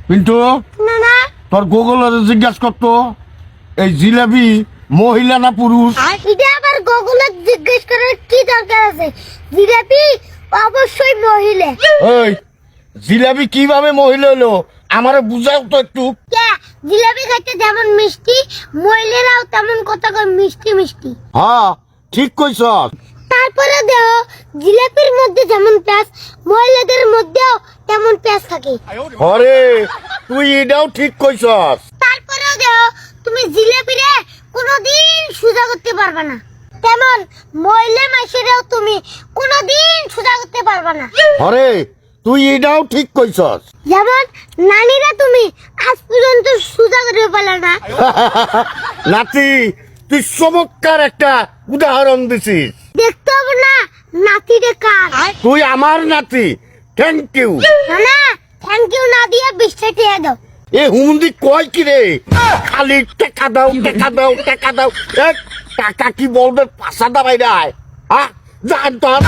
পিন্টু না না তোর গুগলের জিজ্ঞাসা করতো এই জিলাপি মহিলা না পুরুষ? এটা আবার গুগলে জিজ্ঞেস করার কি দরকার আছে? জিলাপি অবশ্যই মহিলা। এই জিলাপি কিভাবে মহিলা হলো আমারে বুঝাও তো একটু। কে জিলাপি খাইতে যেমন মিষ্টি, মহিলারাও তেমন কথা কয় মিষ্টি মিষ্টি। হ্যাঁ ঠিক কইছস। তারপরে দেও জিলাপির মধ্যে যেমন প্যাঁচ, মহিলাদের মধ্যেও তেমন প্যাঁচ থাকে। আরে তুই এটাও ঠিক কইছস। তারপরেও দেও তুমি জিলাপিরে কোনোদিন সোজা করতে পারবে না, তেমন মহিলা মাসেরাও তুমি কোনোদিন সোজা করতে পারবে না। আরে তুই এটাও ঠিক কইছস। যেমন নানিরা তুমি আজ পর্যন্ত সোজা করে পারলে না। নাতি তুই চমৎকার একটা উদাহরণ দিছিস। দেখতে হবে না নাতিরে কার। তুই আমার নাতি, থ্যাংক ইউ। না না থ্যাংক ইউ না দিয়ে 20 টাকা দাও। এ হুমন্দি কয় কি রে, খালি টাকা দাও টাকা দাও টাকা দাও। এক টাকা কি বলবে পাশা দাবাই রায়, হ্যাঁ জান তোর।